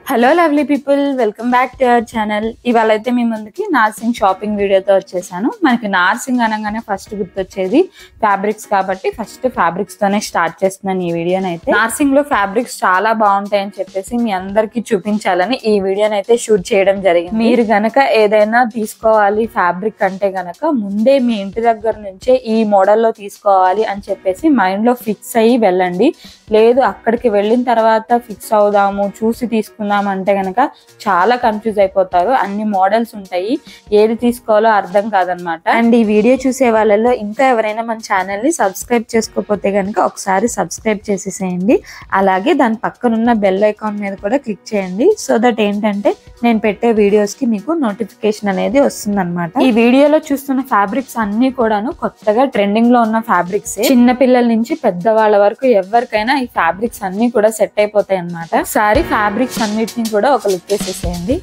Hello lovely people, welcome back to our channel. ఇవాళ అయితే మీ ముందుకి నార్సింగ్ షాపింగ్ వీడియోతో వచ్చేసాను. మనకి నార్సింగ్ అనగానే ఫస్ట్ గుర్తొచ్చేది ఫ్యాబ్రిక్స్ కాబట్టి ఫస్ట్ ఫ్యాబ్రిక్స్ తోనే స్టార్ట్ చేస్తున్నాను ఈ వీడియోని. అయితే నార్సింగ్ లో ఫ్యాబ్రిక్స్ చాలా బాగుంటాయని చెప్పేసి మీ అందరికి చూపించాలని ఈ వీడియోని అయితే షూట్ చేయడం జరిగింది. మీరు గనక ఏదైనా తీసుకోవాలి ఫ్యాబ్రిక్ అంటే గనక ముందే మీ ఇంటి దగ్గర నుంచే ఈ మోడల్లో తీసుకోవాలి అని చెప్పేసి మైండ్ లో ఫిక్స్ అయ్యి వెళ్ళండి. లేదు అక్కడికి వెళ్ళిన తర్వాత ఫిక్స్ అవుదాము చూసి తీసుకుందాం అంటే గనక చాలా కన్ఫ్యూజ్ అయిపోతారు. అన్ని మోడల్స్ ఉంటాయి, ఏది తీసుకోవాలో అర్థం కాదనమాట. అండ్ ఈ వీడియో చూసే వాళ్ళలో ఇంకా ఎవరైనా మన ఛానల్ ని సబ్స్క్రైబ్ చేసుకోకపోతే గనక ఒకసారి సబ్స్క్రైబ్ చేసేసేయండి. అలాగే దాని పక్కనున్న బెల్ ఐకాన్ మీద కూడా క్లిక్ చేయండి. సో దట్ ఏంటంటే నేను పెట్టే వీడియోస్ కి మీకు నోటిఫికేషన్ అనేది వస్తుంది అనమాట. ఈ వీడియోలో చూస్తున్న ఫ్యాబ్రిక్స్ అన్ని కూడాను కొత్తగా ట్రెండింగ్ లో ఉన్న ఫ్యాబ్రిక్స్. చిన్న పిల్లల నుంచి పెద్దవాళ్ళ వరకు ఎవరికైనా ఈ ఫ్యాబ్రిక్స్ అన్ని కూడా సెట్ అయిపోతాయి అనమాట. ఒకసారి ఫ్యాబ్రిక్స్ అన్నిటిని కూడా ఒక లుక్ వేసేసేయండి.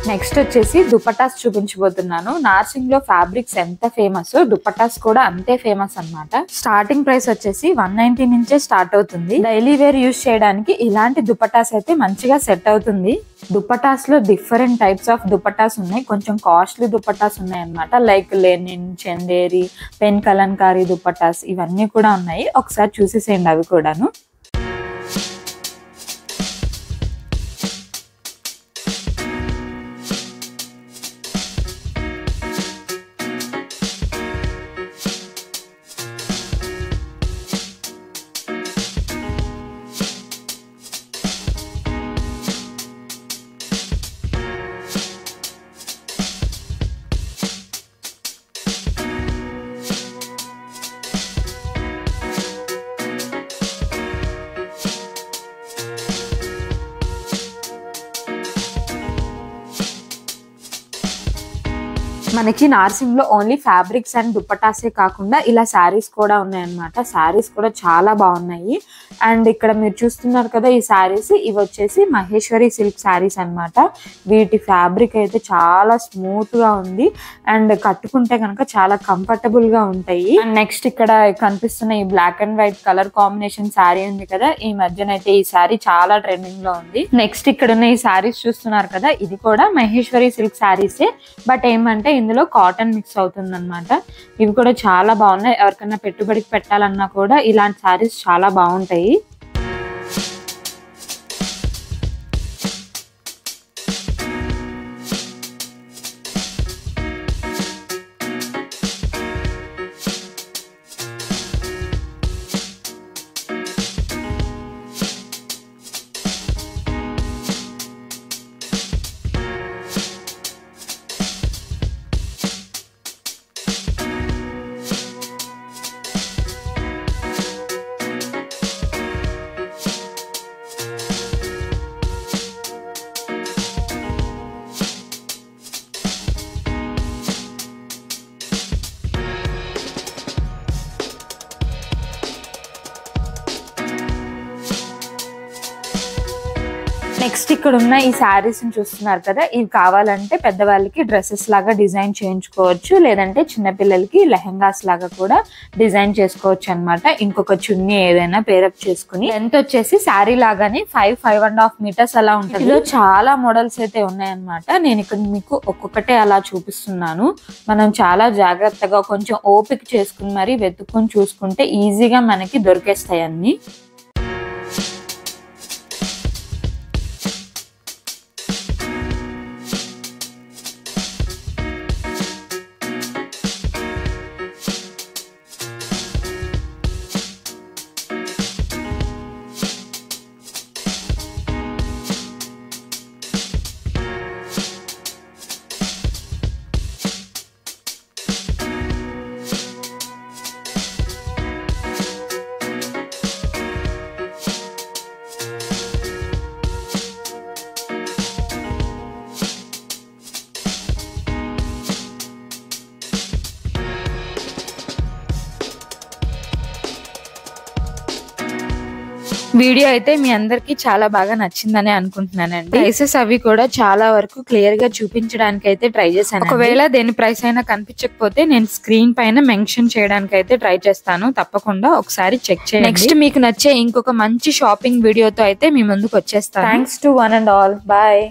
నెక్స్ట్ వచ్చేసి దుపటాస్ చూపించబోతున్నాను. నార్సింగ్ లో ఫ్యాబ్రిక్స్ ఎంత ఫేమస్, దుపటాస్ కూడా అంతే ఫేమస్ అన్నమాట. స్టార్టింగ్ ప్రైస్ వచ్చేసి 190 నుంచే స్టార్ట్ అవుతుంది. డైలీ వేర్ యూజ్ చేయడానికి ఇలాంటి దుపటాస్ అయితే మంచిగా సెట్ అవుతుంది. దుపటాస్ లో డిఫరెంట్ టైప్స్ ఆఫ్ దుపటాస్ ఉన్నాయి. కొంచెం కాస్ట్లీ దుపటాస్ ఉన్నాయి అన్నమాట. Like linen, Chanderi, pen Kalamkari dupattas ఇవన్నీ కూడా ఉన్నాయి. ఒకసారి చూసేసేయండి అవి కూడాను. మనకి నార్సింగ్ లో ఓన్లీ ఫ్యాబ్రిక్స్ అండ్ దుపటాసే కాకుండా ఇలా శారీస్ కూడా ఉన్నాయన్నమాట. శారీస్ కూడా చాలా బాగున్నాయి. అండ్ ఇక్కడ మీరు చూస్తున్నారు కదా ఈ శారీస్, ఇవి వచ్చేసి మహేశ్వరి సిల్క్ శారీస్ అన్నమాట. వీటి ఫ్యాబ్రిక్ అయితే చాలా స్మూత్ గా ఉంది అండ్ కట్టుకుంటే కనుక చాలా కంఫర్టబుల్ గా ఉంటాయి. అండ్ నెక్స్ట్ ఇక్కడ కనిపిస్తున్న ఈ black and white colour combination sari ఉంది కదా, ఈ మధ్యనైతే ఈ శారీ చాలా ట్రెండింగ్ లో ఉంది. నెక్స్ట్ ఇక్కడ ఉన్న ఈ శారీస్ చూస్తున్నారు కదా, ఇది కూడా మహేశ్వరి సిల్క్ శారీసే, బట్ ఏమంటే ఇందులో కాటన్ మిక్స్ అవుతుంది అనమాట. ఇవి కూడా చాలా బాగున్నాయి. ఎవరికైనా పెట్టుబడికి పెట్టాలన్నా కూడా ఇలాంటి శారీస్ చాలా బాగుంటాయి. నెక్స్ట్ ఇక్కడ ఉన్న ఈ శారీస్ చూస్తున్నారు కదా, ఇవి కావాలంటే పెద్దవాళ్ళకి డ్రెస్సెస్ లాగా డిజైన్ చేయించుకోవచ్చు, లేదంటే చిన్నపిల్లలకి లెహెంగాస్ లాగా కూడా డిజైన్ చేసుకోవచ్చు అనమాట. ఇంకొక చున్నీ ఏదైనా పేరప్ చేసుకుని. లెంత్ వచ్చేసి శారీ లాగానే 5.5.5 మీటర్స్ అలా ఉంటుంది. ఇందులో చాలా మోడల్స్ అయితే ఉన్నాయన్నమాట. నేను ఇక్కడ మీకు ఒక్కొక్కటే అలా చూపిస్తున్నాను. మనం చాలా జాగ్రత్తగా కొంచెం ఓపిక చేసుకుని మరి వెతుక్కుని చూసుకుంటే ఈజీగా మనకి దొరికేస్తాయి అన్ని. వీడియో అయితే మీ అందరికి చాలా బాగా నచ్చిందని అనుకుంటున్నానండి. ప్రైసెస్ అవి కూడా చాలా వరకు క్లియర్ గా చూపించడానికి అయితే ట్రై చేశాను. ఒకవేళ దేని ప్రైస్ అయినా కనిపించకపోతే నేను స్క్రీన్ పైన మెన్షన్ చేయడానికి అయితే ట్రై చేస్తాను. తప్పకుండా ఒకసారి చెక్ చేయండి. నెక్స్ట్ మీకు నచ్చే ఇంకొక మంచి షాపింగ్ వీడియోతో అయితే మీ ముందుకు వచ్చేస్తాను. Thanks to one and all. Bye.